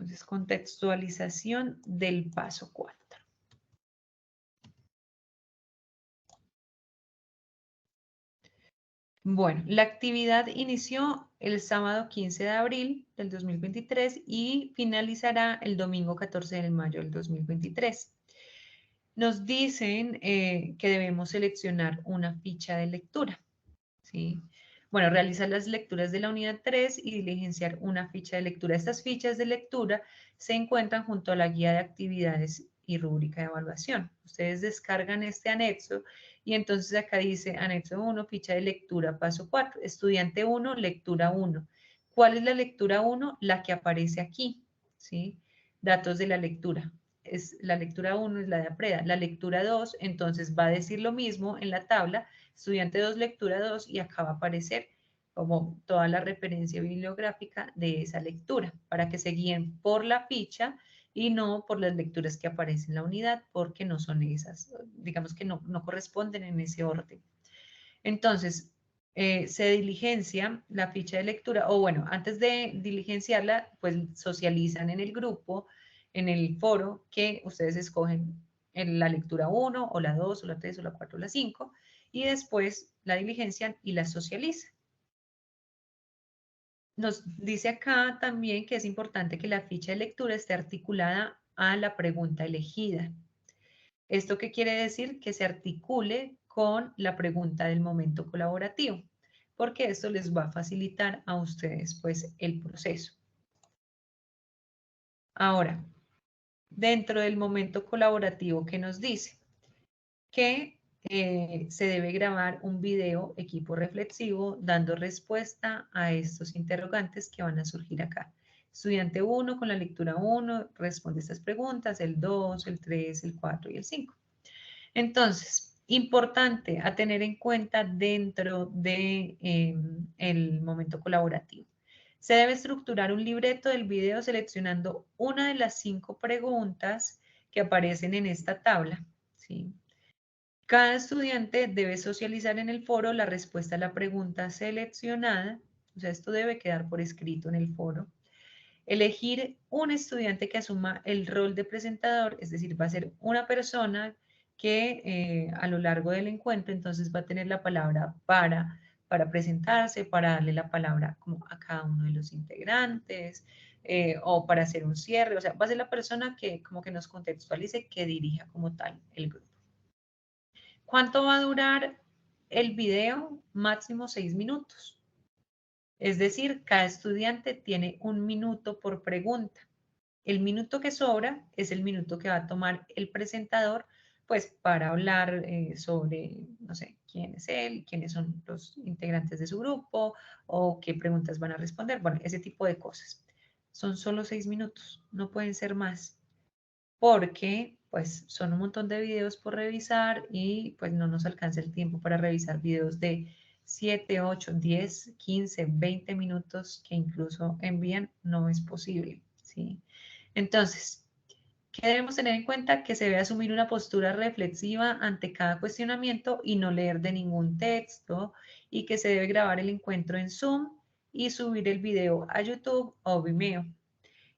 Entonces, contextualización del paso 4. Bueno, la actividad inició el sábado 15 de abril del 2023 y finalizará el domingo 14 de mayo del 2023. Nos dicen que debemos seleccionar una ficha de lectura, ¿sí? Bueno, realizar las lecturas de la unidad 3 y diligenciar una ficha de lectura. Estas fichas de lectura se encuentran junto a la guía de actividades y rúbrica de evaluación. Ustedes descargan este anexo y entonces acá dice anexo 1, ficha de lectura, paso 4, estudiante 1, lectura 1. ¿Cuál es la lectura 1? La que aparece aquí, ¿sí? Datos de la lectura. La lectura 1 es la de APREDA. La lectura 2, entonces va a decir lo mismo en la tabla, estudiante 2, lectura 2, y acá va a aparecer como toda la referencia bibliográfica de esa lectura, para que se guíen por la ficha y no por las lecturas que aparecen en la unidad, porque no son esas, digamos que no corresponden en ese orden. Entonces, se diligencia la ficha de lectura, o bueno, antes de diligenciarla, pues socializan en el grupo, en el foro, que ustedes escogen en la lectura 1, o la 2, o la 3, o la 4, o la 5, y después la diligencian y la socializan. Nos dice acá también que es importante que la ficha de lectura esté articulada a la pregunta elegida. ¿Esto qué quiere decir? Que se articule con la pregunta del momento colaborativo, porque esto les va a facilitar a ustedes pues el proceso. Ahora, dentro del momento colaborativo, ¿qué nos dice? Que se debe grabar un video equipo reflexivo dando respuesta a estos interrogantes que van a surgir acá. Estudiante 1 con la lectura 1 responde estas preguntas, el 2, el 3, el 4 y el 5. Entonces, importante a tener en cuenta dentro de, el momento colaborativo. Se debe estructurar un libreto del video seleccionando una de las 5 preguntas que aparecen en esta tabla, ¿sí? Cada estudiante debe socializar en el foro la respuesta a la pregunta seleccionada, o sea, esto debe quedar por escrito en el foro. Elegir un estudiante que asuma el rol de presentador, es decir, va a ser una persona que a lo largo del encuentro entonces va a tener la palabra para presentarse, para darle la palabra como a cada uno de los integrantes o para hacer un cierre, o sea, va a ser la persona que como que nos contextualice, que dirija como tal el grupo. ¿Cuánto va a durar el video? Máximo 6 minutos. Es decir, cada estudiante tiene 1 minuto por pregunta. El minuto que sobra es el minuto que va a tomar el presentador, pues para hablar sobre, no sé, quién es él, quiénes son los integrantes de su grupo o qué preguntas van a responder. Bueno, ese tipo de cosas. Son solo 6 minutos, no pueden ser más, porque pues son un montón de videos por revisar y pues no nos alcanza el tiempo para revisar videos de 7, 8, 10, 15, 20 minutos que incluso envían, no es posible, ¿sí? Entonces, ¿qué debemos tener en cuenta? Que se debe asumir una postura reflexiva ante cada cuestionamiento y no leer de ningún texto, y que se debe grabar el encuentro en Zoom y subir el video a YouTube o Vimeo.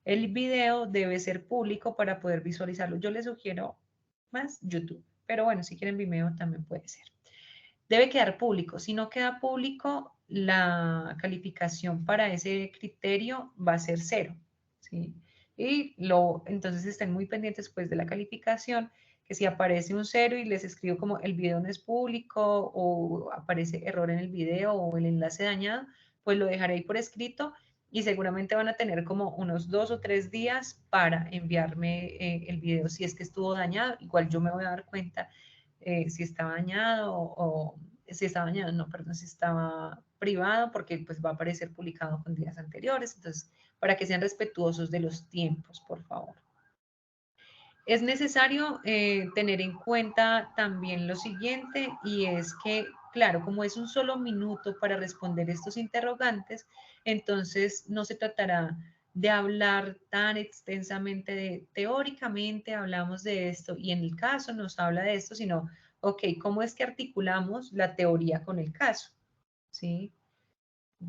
El video debe ser público para poder visualizarlo. Yo les sugiero más YouTube, pero bueno, si quieren Vimeo también puede ser. Debe quedar público. Si no queda público, la calificación para ese criterio va a ser 0, ¿sí? Y entonces estén muy pendientes pues de la calificación, que si aparece un 0 y les escribo como el video no es público o aparece error en el video o el enlace dañado, pues lo dejaré ahí por escrito y seguramente van a tener como unos 2 o 3 días para enviarme el video si es que estuvo dañado. Igual yo me voy a dar cuenta si estaba dañado o si estaba dañado, no, perdón, si estaba privado, porque pues va a aparecer publicado con días anteriores. Entonces, para que sean respetuosos de los tiempos, por favor. Es necesario tener en cuenta también lo siguiente, y es que, claro, como es un solo minuto para responder estos interrogantes, entonces no se tratará de hablar tan extensamente teóricamente hablamos de esto y en el caso nos habla de esto, sino, ok, ¿cómo es que articulamos la teoría con el caso? ¿Sí?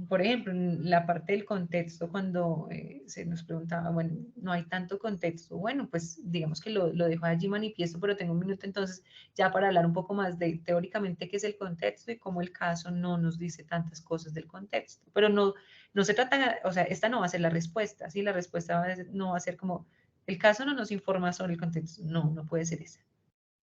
por ejemplo, en la parte del contexto, cuando se nos preguntaba, bueno, no hay tanto contexto, bueno, pues digamos que lo dejo allí manifiesto, pero tengo un minuto entonces ya para hablar un poco más de teóricamente qué es el contexto y cómo el caso no nos dice tantas cosas del contexto. Pero no se trata, o sea, esta no va a ser la respuesta, ¿sí? La respuesta no va a ser como, el caso no nos informa sobre el contexto, no puede ser esa,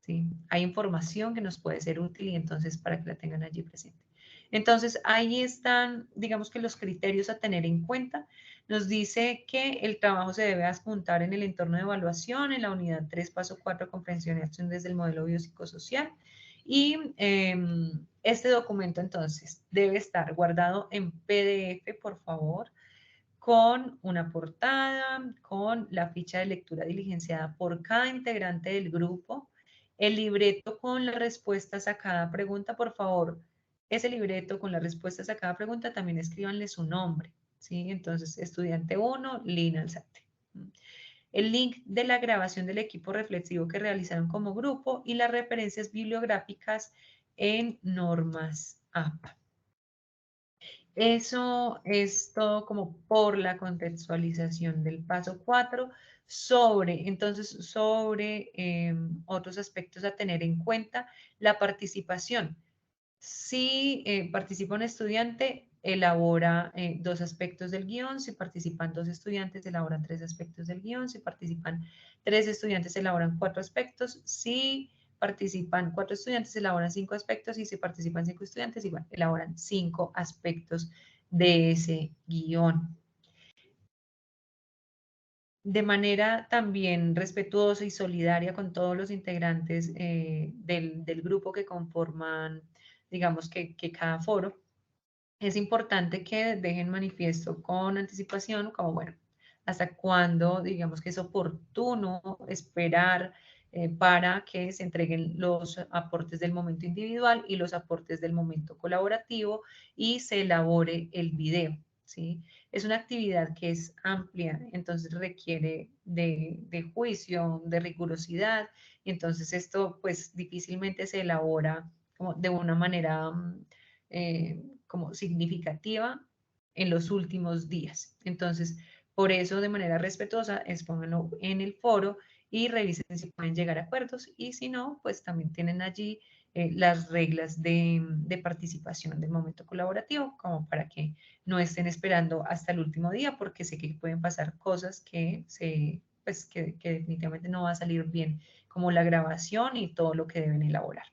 ¿sí? Hay información que nos puede ser útil y entonces para que la tengan allí presente. Entonces, ahí están, digamos que los criterios a tener en cuenta. Nos dice que el trabajo se debe adjuntar en el entorno de evaluación, en la unidad 3, paso 4, comprensión y acción desde el modelo biopsicosocial. Y este documento, entonces, debe estar guardado en PDF, por favor, con una portada, con la ficha de lectura diligenciada por cada integrante del grupo, el libreto con las respuestas a cada pregunta, por favor, ese libreto con las respuestas a cada pregunta también escríbanle su nombre, ¿sí? Entonces, estudiante 1, Lina Alzate. El link de la grabación del equipo reflexivo que realizaron como grupo y las referencias bibliográficas en normas APA. Eso es todo como por la contextualización del paso 4 sobre otros aspectos a tener en cuenta, la participación. Si participa un estudiante, elabora 2 aspectos del guión. Si participan 2 estudiantes, elaboran 3 aspectos del guión. Si participan 3 estudiantes, elaboran 4 aspectos. Si participan 4 estudiantes, elaboran 5 aspectos. Y si participan 5 estudiantes, igual, elaboran 5 aspectos de ese guión. De manera también respetuosa y solidaria con todos los integrantes del grupo que conforman, digamos que cada foro, es importante que dejen manifiesto con anticipación, como bueno, hasta cuándo, digamos que es oportuno esperar para que se entreguen los aportes del momento individual y los aportes del momento colaborativo y se elabore el video, ¿sí? Es una actividad que es amplia, entonces requiere de juicio, de rigurosidad, y entonces esto pues difícilmente se elabora como de una manera como significativa en los últimos días. Entonces, por eso, de manera respetuosa, expónganlo en el foro y revisen si pueden llegar a acuerdos y si no, pues también tienen allí las reglas de participación del momento colaborativo, como para que no estén esperando hasta el último día, porque sé que pueden pasar cosas que definitivamente no va a salir bien, como la grabación y todo lo que deben elaborar.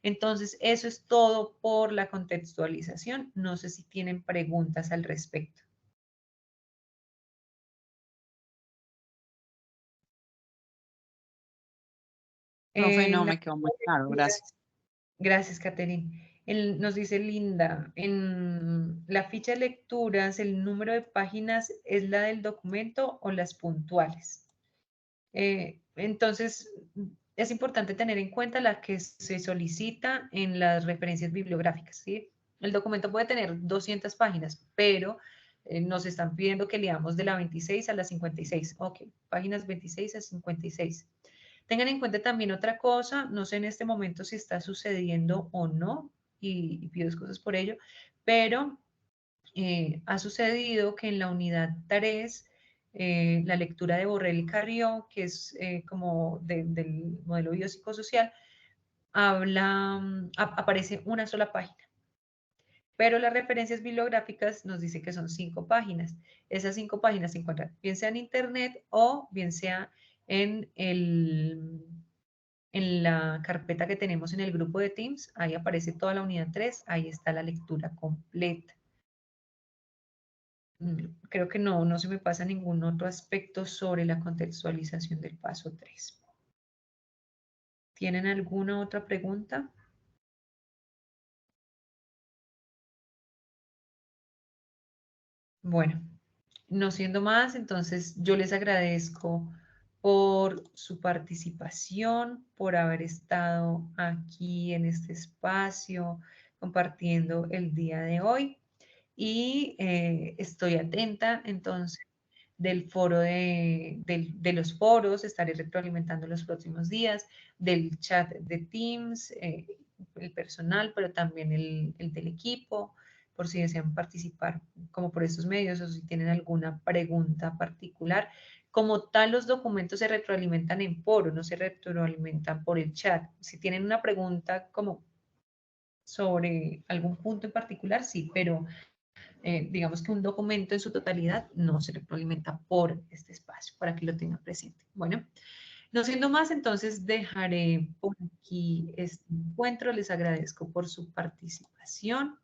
Entonces, eso es todo por la contextualización. No sé si tienen preguntas al respecto. Profe, no, En la me quedó muy claro, gracias. Gracias, Catherine. Nos dice Linda, en la ficha de lecturas, ¿el número de páginas es la del documento o las puntuales? Entonces, es importante tener en cuenta la que se solicita en las referencias bibliográficas, ¿sí? El documento puede tener 200 páginas, pero nos están pidiendo que leamos de la 26 a la 56. Ok, páginas 26 a 56. Tengan en cuenta también otra cosa, no sé en este momento si está sucediendo o no, y pido excusas por ello, pero ha sucedido que en la unidad 3, la lectura de Borrell y Carrió, que es como del modelo biopsicosocial, aparece una sola página. Pero las referencias bibliográficas nos dice que son 5 páginas. Esas 5 páginas se encuentran bien sea en internet o bien sea en en la carpeta que tenemos en el grupo de Teams. Ahí aparece toda la unidad 3, ahí está la lectura completa. Creo que no se me pasa ningún otro aspecto sobre la contextualización del paso 3. ¿Tienen alguna otra pregunta? Bueno, no siendo más, entonces yo les agradezco por su participación, por haber estado aquí en este espacio compartiendo el día de hoy y estoy atenta entonces del foro de los foros, estaré retroalimentando los próximos días, del chat de Teams, el personal, pero también el del equipo, por si desean participar como por estos medios o si tienen alguna pregunta particular. Como tal, los documentos se retroalimentan en foro, no se retroalimentan por el chat. Si tienen una pregunta como sobre algún punto en particular, sí, pero digamos que un documento en su totalidad no se retroalimenta por este espacio, para que lo tengan presente. Bueno, no siendo más, entonces dejaré por aquí este encuentro. Les agradezco por su participación.